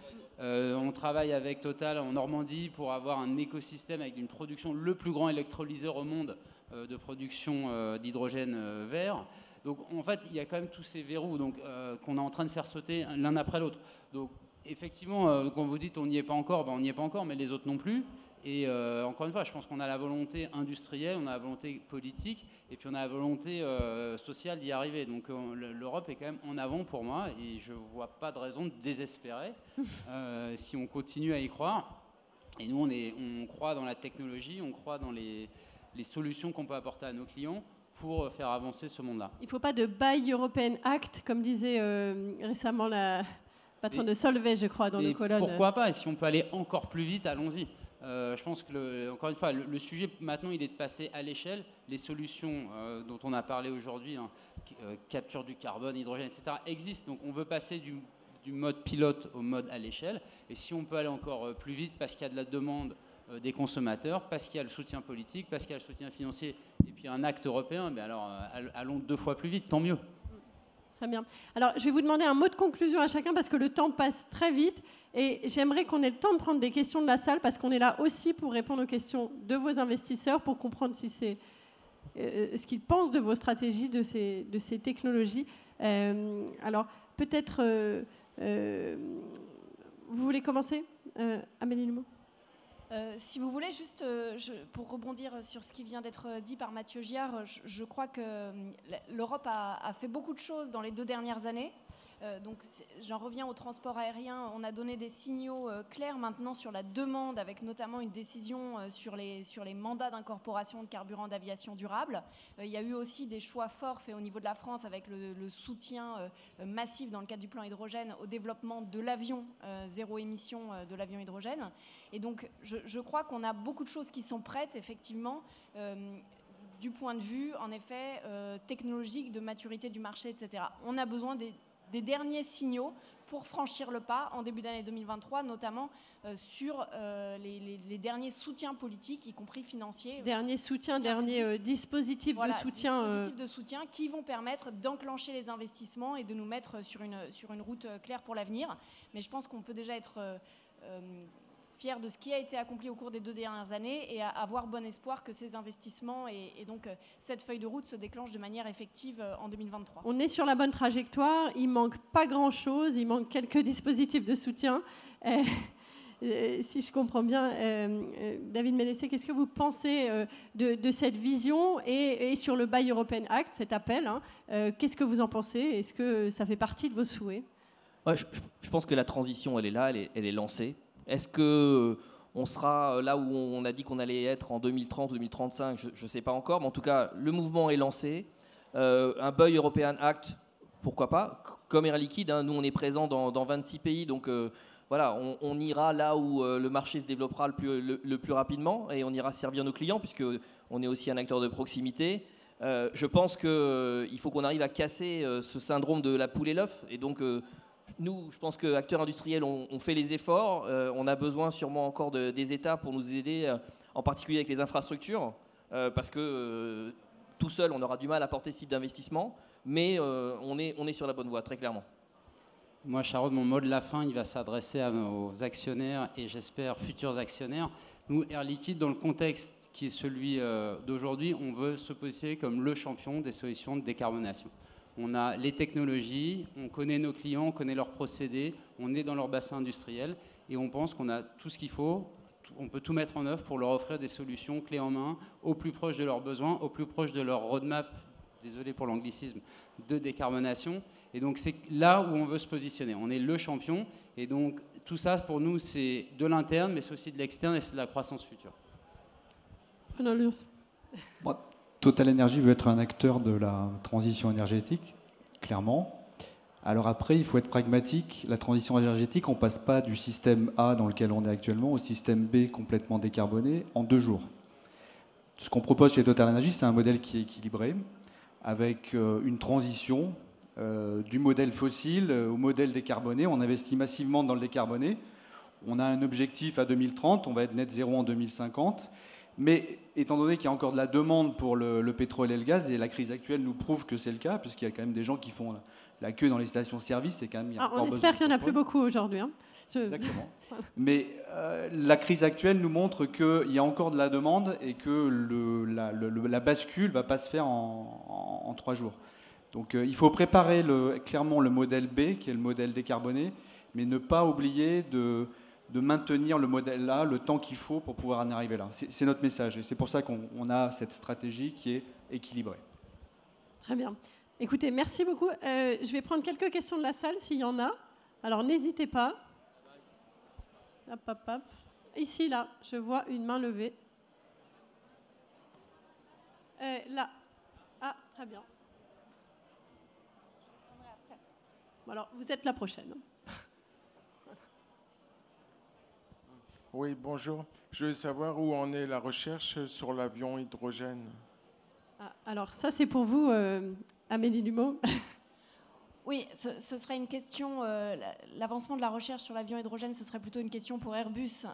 On travaille avec Total en Normandie pour avoir un écosystème avec une production, le plus grand électrolyseur au monde de production d'hydrogène vert. Donc en fait, il y a quand même tous ces verrous qu'on est en train de faire sauter l'un après l'autre. Donc effectivement, quand vous dites on n'y est pas encore, on n'y est pas encore, mais les autres non plus. Et encore une fois, je pense qu'on a la volonté industrielle, on a la volonté politique, et puis on a la volonté sociale d'y arriver. Donc l'Europe est quand même en avant pour moi, et je ne vois pas de raison de désespérer si on continue à y croire. Et nous, on croit dans la technologie, on croit dans les solutions qu'on peut apporter à nos clients pour faire avancer ce monde-là. Il ne faut pas de Buy European Act, comme disait récemment Patron de Solvay, je crois, dans nos colonnes. Pourquoi pas? Et si on peut aller encore plus vite, allons-y. Je pense que, encore une fois, le sujet maintenant, il est de passer à l'échelle. Les solutions dont on a parlé aujourd'hui, hein, capture du carbone, hydrogène, etc., existent. Donc on veut passer du mode pilote au mode à l'échelle. Et si on peut aller encore plus vite parce qu'il y a de la demande des consommateurs, parce qu'il y a le soutien politique, parce qu'il y a le soutien financier, et puis un acte européen, mais alors allons 2 fois plus vite, tant mieux. Très bien. Alors, je vais vous demander un mot de conclusion à chacun parce que le temps passe très vite et j'aimerais qu'on ait le temps de prendre des questions de la salle parce qu'on est là aussi pour répondre aux questions de vos investisseurs, pour comprendre si c'est ce qu'ils pensent de vos stratégies, de ces technologies. Alors, peut-être, vous voulez commencer, Amélie Lumeau? Si vous voulez, juste pour rebondir sur ce qui vient d'être dit par Mathieu Giard, je crois que l'Europe a fait beaucoup de choses dans les 2 dernières années. Donc j'en reviens au transport aérien. On a donné des signaux clairs maintenant sur la demande, avec notamment une décision sur les mandats d'incorporation de carburant d'aviation durable. Il y a eu aussi des choix forts faits au niveau de la France avec le soutien massif dans le cadre du plan hydrogène au développement de l'avion zéro émission de l'avion hydrogène. Et donc je crois qu'on a beaucoup de choses qui sont prêtes, effectivement, du point de vue, en effet, technologique, de maturité du marché, etc. On a besoin des derniers signaux pour franchir le pas en début d'année 2023, notamment sur les derniers soutiens politiques, y compris financiers. Derniers dispositifs de soutien. Dispositifs de soutien qui vont permettre d'enclencher les investissements et de nous mettre sur une route claire pour l'avenir. Mais je pense qu'on peut déjà être fier de ce qui a été accompli au cours des 2 dernières années et avoir bon espoir que ces investissements et donc cette feuille de route se déclenche de manière effective en 2023. On est sur la bonne trajectoire, il manque pas grand-chose, il manque quelques dispositifs de soutien. Si je comprends bien, David Ménessé, qu'est-ce que vous pensez de cette vision et sur le Buy European Act, cet appel, hein, qu'est-ce que vous en pensez? Est-ce que ça fait partie de vos souhaits? Ouais, je pense que la transition, elle est là, elle est lancée. Est-ce qu'on sera là où on a dit qu'on allait être en 2030 ou 2035? Je ne sais pas encore, mais en tout cas, le mouvement est lancé. Un Buy European Act, pourquoi pas? Comme Air Liquide, hein, nous, on est présent dans 26 pays, donc voilà, on ira là où le marché se développera le plus rapidement et on ira servir nos clients, puisqu'on est aussi un acteur de proximité. Je pense qu'il faut qu'on arrive à casser ce syndrome de la poule et l'œuf, et donc... Nous, je pense qu'acteurs industriels, on fait les efforts. On a besoin sûrement encore des États pour nous aider, en particulier avec les infrastructures, parce que tout seul, on aura du mal à porter ce type d'investissement. Mais on est sur la bonne voie, très clairement. Moi, Charles, mon mot de la fin, il va s'adresser aux actionnaires et j'espère futurs actionnaires. Nous, Air Liquide, dans le contexte qui est celui d'aujourd'hui, on veut se positionner comme le champion des solutions de décarbonation. On a les technologies, on connaît nos clients, on connaît leurs procédés, on est dans leur bassin industriel et on pense qu'on a tout ce qu'il faut, on peut tout mettre en œuvre pour leur offrir des solutions clés en main, au plus proche de leurs besoins, au plus proche de leur roadmap, désolé pour l'anglicisme, de décarbonation. Et donc c'est là où on veut se positionner. On est le champion et donc tout ça pour nous c'est de l'interne mais c'est aussi de l'externe et c'est de la croissance future. Bon, Total Energy veut être un acteur de la transition énergétique, clairement. Alors après, il faut être pragmatique. La transition énergétique, on ne passe pas du système A dans lequel on est actuellement au système B complètement décarboné en 2 jours. Ce qu'on propose chez Total Energy, c'est un modèle qui est équilibré, avec une transition du modèle fossile au modèle décarboné. On investit massivement dans le décarboné. On a un objectif à 2030, on va être net zéro en 2050. Mais étant donné qu'il y a encore de la demande pour le pétrole et le gaz, et la crise actuelle nous prouve que c'est le cas, puisqu'il y a quand même des gens qui font la queue dans les stations-service, c'est quand même... on espère qu'il n'y en a plus beaucoup aujourd'hui. Hein. Exactement. Mais la crise actuelle nous montre qu'il y a encore de la demande et que la bascule ne va pas se faire en 3 jours. Donc il faut préparer clairement le modèle B, qui est le modèle décarboné, mais ne pas oublier de maintenir le modèle là, le temps qu'il faut pour pouvoir en arriver là. C'est notre message et c'est pour ça qu'on a cette stratégie qui est équilibrée. Très bien. Écoutez, merci beaucoup. Je vais prendre quelques questions de la salle s'il y en a. Alors n'hésitez pas. Hop, hop, hop. Ici, là, je vois une main levée. Là. Ah, très bien. Bon, alors, vous êtes la prochaine. Oui, bonjour. Je veux savoir où en est la recherche sur l'avion hydrogène. Ah, alors ça, c'est pour vous, Amélie Lumeau. Oui, ce serait une question, l'avancement de la recherche sur l'avion hydrogène, ce serait plutôt une question pour Airbus,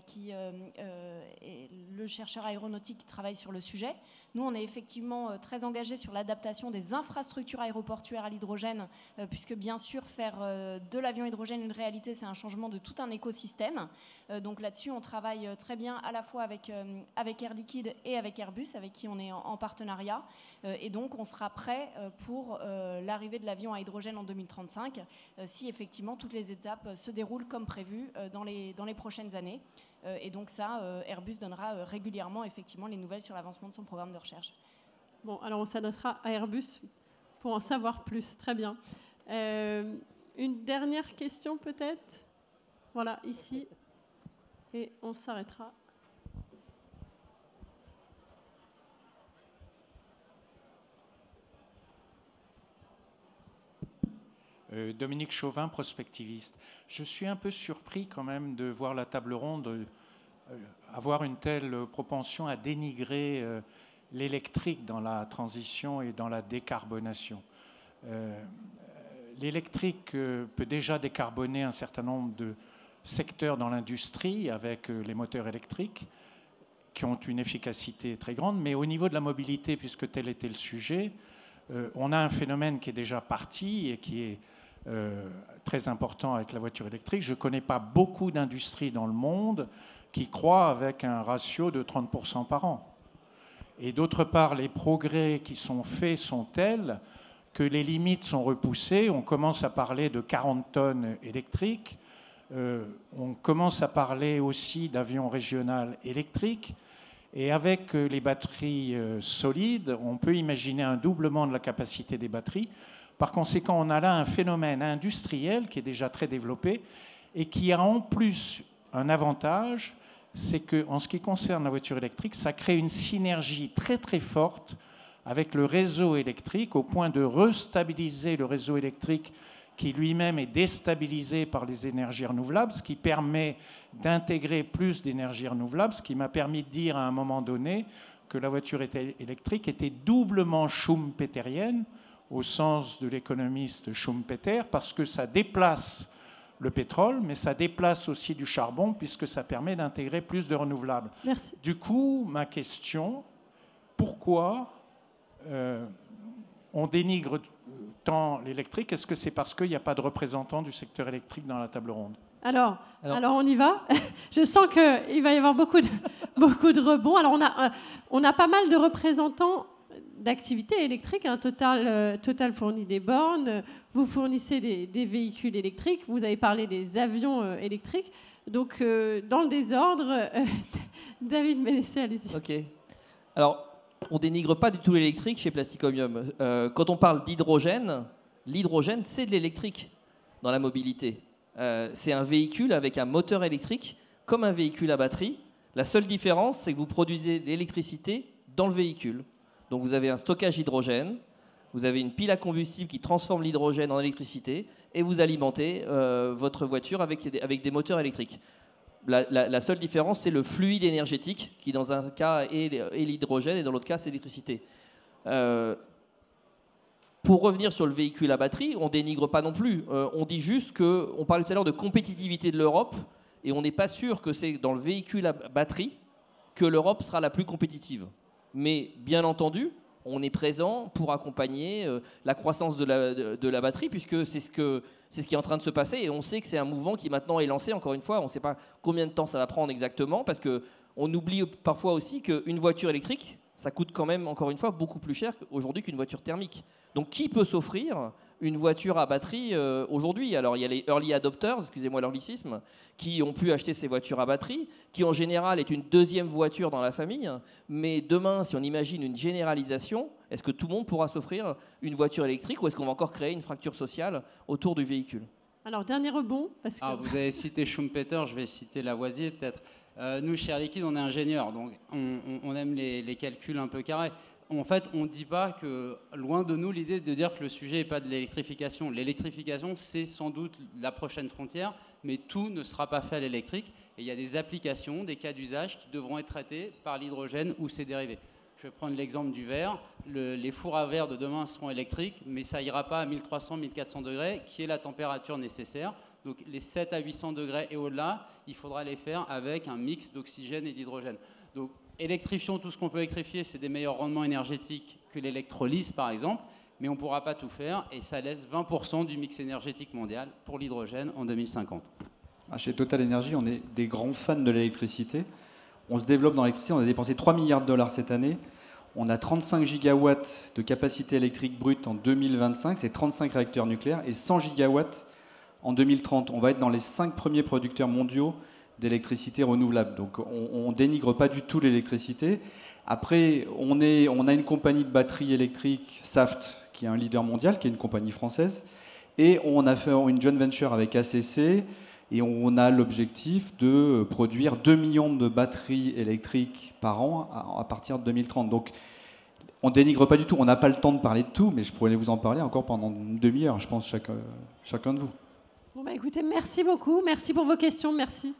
qui est le chercheur aéronautique qui travaille sur le sujet. Nous, on est effectivement très engagés sur l'adaptation des infrastructures aéroportuaires à l'hydrogène, puisque bien sûr, faire de l'avion hydrogène une réalité, c'est un changement de tout un écosystème. Donc là-dessus, on travaille très bien à la fois avec Air Liquide et avec Airbus, avec qui on est en partenariat. Et donc, on sera prêt pour l'arrivée de l'avion à hydrogène en 2035, si effectivement toutes les étapes se déroulent comme prévu dans les prochaines années. Et donc ça, Airbus donnera régulièrement effectivement les nouvelles sur l'avancement de son programme de recherche. Bon, alors on s'adressera à Airbus pour en savoir plus. Très bien. Une dernière question peut-être ? Voilà, ici. Et on s'arrêtera. Dominique Chauvin, prospectiviste. Je suis un peu surpris quand même de voir la table ronde avoir une telle propension à dénigrer l'électrique dans la transition et dans la décarbonation. L'électrique peut déjà décarboner un certain nombre de secteurs dans l'industrie avec les moteurs électriques qui ont une efficacité très grande, mais au niveau de la mobilité, puisque tel était le sujet, on a un phénomène qui est déjà parti et qui est très important avec la voiture électrique. Je ne connais pas beaucoup d'industries dans le monde qui croient avec un ratio de 30% par an. Et d'autre part, les progrès qui sont faits sont tels que les limites sont repoussées. On commence à parler de 40 tonnes électriques. On commence à parler aussi d'avions régionaux électriques. Et avec les batteries solides, on peut imaginer un doublement de la capacité des batteries. Par conséquent, on a là un phénomène industriel qui est déjà très développé et qui a en plus un avantage, c'est qu'en ce qui concerne la voiture électrique, ça crée une synergie très très forte avec le réseau électrique au point de restabiliser le réseau électrique qui lui-même est déstabilisé par les énergies renouvelables, ce qui permet d'intégrer plus d'énergies renouvelables, ce qui m'a permis de dire à un moment donné que la voiture électrique était doublement schumpeterienne, au sens de l'économiste Schumpeter, parce que ça déplace le pétrole, mais ça déplace aussi du charbon, puisque ça permet d'intégrer plus de renouvelables. Merci. Du coup, ma question, pourquoi on dénigre tant l'électrique? Est-ce que c'est parce qu'il n'y a pas de représentants du secteur électrique dans la table ronde? Alors on y va. Je sens qu'il va y avoir beaucoup de rebonds. Alors on a pas mal de représentants d'activités électriques. Total fournit des bornes, vous fournissez des véhicules électriques, vous avez parlé des avions électriques. Donc, dans le désordre, David Ménessé, allez-y. Ok. Alors, on dénigre pas du tout l'électrique chez Plasticomium. Quand on parle d'hydrogène, l'hydrogène, c'est de l'électrique dans la mobilité. C'est un véhicule avec un moteur électrique, comme un véhicule à batterie. La seule différence, c'est que vous produisez l'électricité dans le véhicule. Donc vous avez un stockage hydrogène, vous avez une pile à combustible qui transforme l'hydrogène en électricité et vous alimentez votre voiture avec des moteurs électriques. La seule différence, c'est le fluide énergétique qui, dans un cas, est l'hydrogène et dans l'autre cas, c'est l'électricité. Pour revenir sur le véhicule à batterie, on ne dénigre pas non plus. On dit juste qu'on parlait tout à l'heure de compétitivité de l'Europe et on n'est pas sûr que c'est dans le véhicule à batterie que l'Europe sera la plus compétitive. Mais bien entendu, on est présent pour accompagner la croissance de la batterie, puisque c'est ce qui est en train de se passer. Et on sait que c'est un mouvement qui maintenant est lancé. Encore une fois, on ne sait pas combien de temps ça va prendre exactement, parce qu'on oublie parfois aussi qu'une voiture électrique, ça coûte quand même, encore une fois, beaucoup plus cher aujourd'hui qu'une voiture thermique. Donc qui peut s'offrir une voiture à batterie aujourd'hui? Alors il y a les early adopters, excusez-moi l'anglicisme, qui ont pu acheter ces voitures à batterie, qui en général est une deuxième voiture dans la famille. Mais demain, si on imagine une généralisation, est-ce que tout le monde pourra s'offrir une voiture électrique ou est-ce qu'on va encore créer une fracture sociale autour du véhicule? Alors dernier rebond. Parce que... vous avez cité Schumpeter, je vais citer Lavoisier peut-être. Nous, chez Air Liquide, on est ingénieurs, donc on aime les calculs un peu carrés. en fait, on ne dit pas que, loin de nous, l'idée de dire que le sujet n'est pas de l'électrification. L'électrification, c'est sans doute la prochaine frontière, mais tout ne sera pas fait à l'électrique. Et il y a des applications, des cas d'usage qui devront être traités par l'hydrogène ou ses dérivés. Je vais prendre l'exemple du verre. Les fours à verre de demain seront électriques, mais ça ira pas à 1300-1400 degrés, qui est la température nécessaire. Donc les 7 à 800 degrés et au-delà, il faudra les faire avec un mix d'oxygène et d'hydrogène. Donc électrifions tout ce qu'on peut électrifier, c'est des meilleurs rendements énergétiques que l'électrolyse par exemple, mais on ne pourra pas tout faire et ça laisse 20% du mix énergétique mondial pour l'hydrogène en 2050. Chez Total Energy, on est des grands fans de l'électricité. On se développe dans l'électricité, on a dépensé 3 milliards de dollars cette année. On a 35 gigawatts de capacité électrique brute en 2025, c'est 35 réacteurs nucléaires, et 100 gigawatts en 2030. On va être dans les 5 premiers producteurs mondiaux d'électricité renouvelable. Donc on ne dénigre pas du tout l'électricité. Après, on a une compagnie de batterie électrique, Saft, qui est un leader mondial, qui est une compagnie française, et on a fait une joint venture avec ACC, et on a l'objectif de produire 2 millions de batteries électriques par an à partir de 2030. Donc, on ne dénigre pas du tout. On n'a pas le temps de parler de tout, mais je pourrais vous en parler encore pendant une demi-heure, je pense, chacun de vous. Bon, écoutez, merci beaucoup. Merci pour vos questions. Merci.